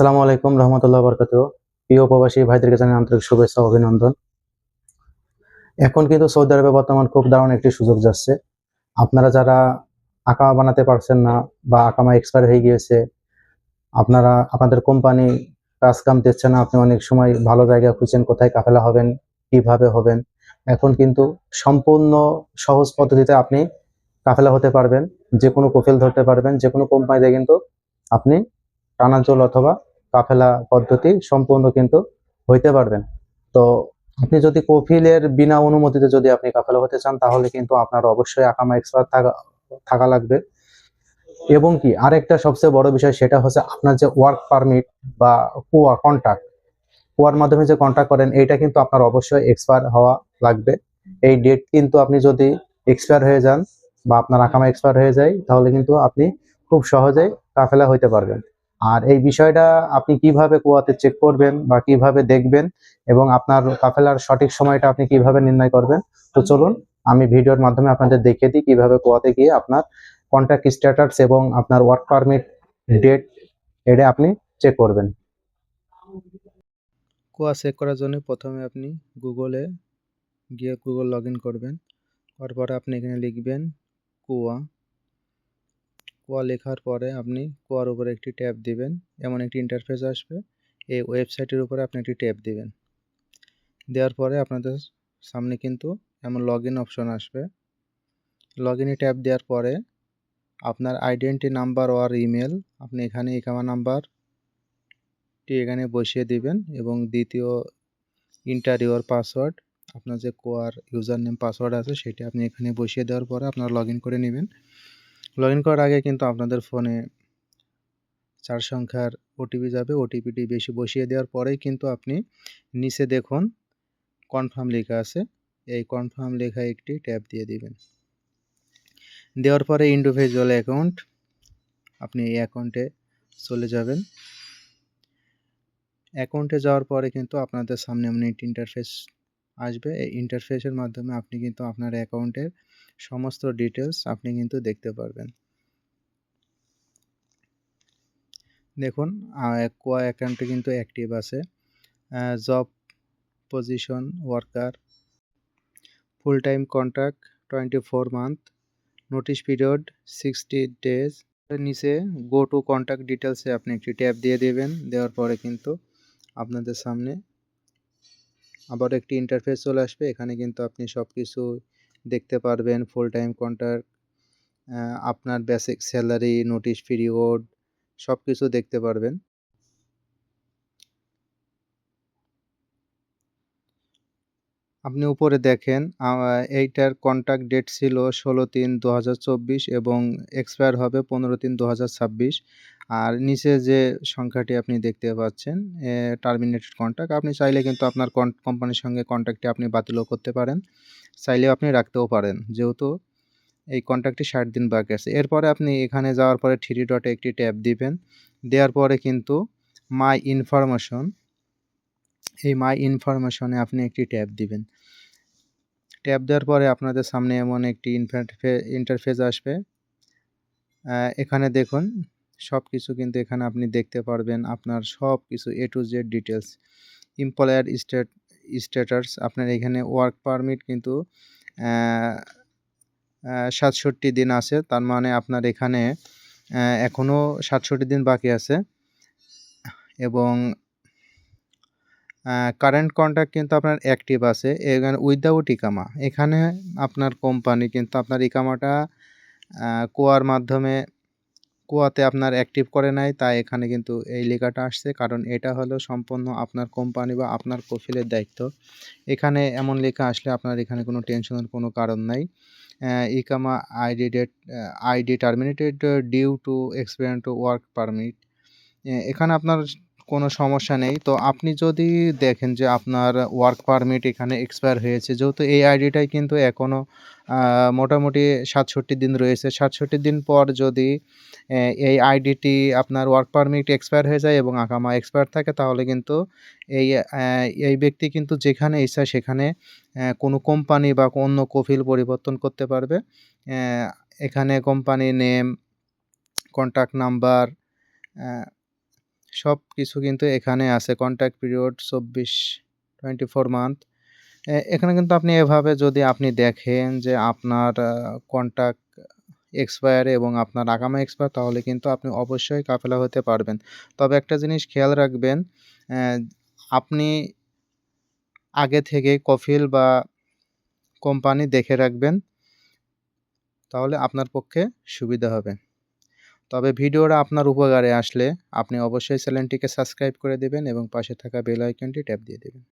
আসসালামু আলাইকুম রহমতুল্লাহ বরকাতুহ। প্রিয় প্রবাসী ভাইদেরকে জানাই আন্তরিক শুভেচ্ছা ও অভিনন্দন। এখন কিন্তু সৌদি আরবে বর্তমান খুব দারুণ একটি সুযোগ যাচ্ছে। আপনারা যারা আকামা বানাতে পারছেন না বা আকামা এক্সপায়ার হয়ে গিয়েছে, আপনাদের কোম্পানি কাজ কাম দিচ্ছে না, আপনি অনেক সময় ভালো জায়গা খুঁজছেন কোথায় কাফেলা হবেন, কিভাবে হবেন। এখন কিন্তু সম্পূর্ণ সহজ পদ্ধতিতে আপনি কাফেলা হতে পারবেন, যে কোনো কফিল ধরতে পারবেন, যে কোনো কোম্পানিতে কিন্তু আপনি টানাঞ্চল অথবা কাফেলা পদ্ধতি সম্পূর্ণ কিন্তু হইতে পারবেন। তো আপনি যদি কফিলের বিনা অনুমতিতে যদি আপনি কাফেলা হতে চান, তাহলে কিন্তু আপনার অবশ্যই আকামা এক্সপার্ট থাকা লাগবে। এবং কি আরেকটা সবচেয়ে বড় বিষয়, সেটা হচ্ছে আপনার যে ওয়ার্ক পারমিট বা কুয়ার মাধ্যমে যে কন্ট্যাক্ট করেন, এইটা কিন্তু আপনার অবশ্যই এক্সপায়ার হওয়া লাগবে। এই ডেট কিন্তু আপনি যদি এক্সপায়ার হয়ে যান বা আপনার আকামা এক্সপায়ার হয়ে যায়, তাহলে কিন্তু আপনি খুব সহজেই কাফেলা হইতে পারবেন। আর এই বিষয়টা আপনি কিভাবে কুয়াতে চেক করবেন বা কিভাবে দেখবেন এবং আপনার কাফেলার সঠিক সময়টা আপনি কিভাবে নির্ণয় করবেন, তো চলুন আমি ভিডিওর মাধ্যমে আপনাদের দেখিয়ে দিই কিভাবে কুয়াতে গিয়ে আপনার কন্ট্যাক্ট স্ট্যাটাস এবং আপনার ওয়ার্ক পারমিট ডেট এটা আপনি চেক করবেন। কুয়া চেক করার জন্য প্রথমে আপনি গুগলে গিয়ে গুগল লগ ইন করবেন। তারপরে আপনি এখানে লিখবেন কুয়া। কুয়া লেখার পরে আপনি কুয়ার উপরে একটি ট্যাব দিবেন। এমন একটি ইন্টারফেস আসবে। এই ওয়েবসাইটের উপরে আপনি একটি ট্যাব দিবেন। দেওয়ার পরে আপনাদের সামনে কিন্তু এমন লগ ইন অপশন আসবে। লগ ইনে ট্যাব দেওয়ার পরে আপনার আইডেন্টি নাম্বার ওর ইমেল আপনি এখানে ইকামা নাম্বারটি এখানে বসিয়ে দিবেন এবং দ্বিতীয় ইন্টার ইউর পাসওয়ার্ড, আপনার যে কোয়ার ইউজার নেম পাসওয়ার্ড আছে সেটি আপনি এখানে বসিয়ে দেওয়ার পরে আপনারা লগ ইন করে নেবেন। লগ ইন করার আগে কিন্তু আপনাদের ফোনে 4 সংখ্যার ওটিপি যাবে। ওটিপিটি বেশি বসিয়ে দেওয়ার পরেই কিন্তু আপনি নিচে দেখুন কনফার্ম লেখা আছে। এই কনফার্ম লেখা একটি ট্যাব দিয়ে দিবেন। দেওয়ার পরে ইন্ডিভিজুয়াল অ্যাকাউন্ট, আপনি এই অ্যাকাউন্টে চলে যাবেন। অ্যাকাউন্টে যাওয়ার পরে কিন্তু আপনাদের সামনে এমন একটি ইন্টারফেস আসবে। এই ইন্টারফেসের মাধ্যমে আপনি কিন্তু আপনার অ্যাকাউন্টের সমস্ত ডিটেলস আপনি কিন্তু দেখতে পারবেন। দেখুন কোয়া অ্যাকাউন্টে কিন্তু অ্যাক্টিভ আছে। Job position worker, full time contract 24 month, notice period 60 days. নিচে গো টু কন্ট্যাক্ট ডিটেলসে আপনি একটি ট্যাব দিয়ে দেবেন। দেওয়ার পরে কিন্তু আপনাদের সামনে আবার একটি ইন্টারফেস চলে আসবে। এখানে কিন্তু আপনি সব কিছু দেখতে পারবেন। ফুল টাইম কন্ট্রাক্ট, আপনার বেসিক স্যালারি, নোটিশ পিরিয়ড সব কিছু দেখতে পারবেন। আপনি উপরে দেখেন এইটার কন্ট্যাক্ট ডেট ছিল 16/3/2024 এবং এক্সপায়ার হবে 15/3/2026। আর নিচে যে সংখ্যাটি আপনি দেখতে পাচ্ছেন টার্মিনেটেড কন্ট্রাক্ট, আপনি চাইলে কিন্তু আপনার কোম্পানির সঙ্গে কন্ট্রাক্টটি আপনি বাতিলও করতে পারেন, চাইলেও আপনি রাখতেও পারেন, যেহেতু এই কন্ট্রাক্টটি 60 দিন বাকি আছে। এরপরে আপনি এখানে যাওয়ার পরে 3 ডটে একটি ট্যাব দিবেন। দেওয়ার পরে কিন্তু মাই ইনফরমেশন, এই মাই ইনফরমেশনে আপনি একটি ট্যাব দিবেন। ট্যাব দেওয়ার পরে আপনাদের সামনে এমন একটি ইন্টারফেস আসবে। এখানে দেখুন সব কিছু কিন্তু এখানে আপনি দেখতে পারবেন। আপনার সব কিছু A to Z details, employer status, আপনার এখানে ওয়ার্ক পারমিট কিন্তু 67 দিন আছে। তার মানে আপনার এখানে এখনও 67 দিন বাকি আছে। এবং কারেন্ট কন্ট্রাক্ট কিন্তু আপনার অ্যাক্টিভ আছে এখানে উইদাউট ইকামা। এখানে আপনার কোম্পানি কিন্তু আপনার ইকামাটা কোয়ার মাধ্যমে কোয়াতে আপনার অ্যাক্টিভ করে নাই, তাই এখানে কিন্তু এই লেখাটা আসছে। কারণ এটা হলো সম্পূর্ণ আপনার কোম্পানি বা আপনার কফিলের দায়িত্ব। এখানে এমন লেখা আসলে আপনার এখানে কোনো টেনশনের কোনো কারণ নাই। ইকামা ID terminated due to expire to work permit, এখানে আপনার কোনো সমস্যা নেই। তো আপনি যদি দেখেন যে আপনার ওয়ার্ক পারমিট এখানে এক্সপায়ার হয়েছে, যেহেতু এই আইডিটাই কিন্তু এখনও মোটামুটি 67 দিন রয়েছে। 67 দিন পর যদি এই আইডিটি আপনার ওয়ার্ক পারমিট এক্সপায়ার হয়ে যায় এবং আকামা এক্সপায়ার থাকে, তাহলে কিন্তু এই ব্যক্তি কিন্তু যেখানে ইচ্ছা সেখানে কোনো কোম্পানি বা অন্য কফিল পরিবর্তন করতে পারবে। এখানে কোম্পানি নেম, কন্ট্যাক্ট নাম্বার, সব কিছু কিন্তু এখানে আছে। Contract period 24 month. এখানে কিন্তু আপনি এভাবে যদি আপনি দেখেন যে আপনার কন্ট্রাক্ট এক্সপায়ার এবং আপনার আগামা এক্সপায়ার, তাহলে কিন্তু আপনি অবশ্যই কাফেলা হতে পারবেন। তবে একটা জিনিস খেয়াল রাখবেন, আপনি আগে থেকে কফিল বা কোম্পানি দেখে রাখবেন, তাহলে আপনার পক্ষে সুবিধা হবে। তবে ভিডিওটা আপনার উপকারে আসলে আপনি অবশ্যই চ্যানেলটিকে সাবস্ক্রাইব করে দিবেন এবং পাশে থাকা বেল আইকনটি ট্যাপ দিয়ে দিবেন।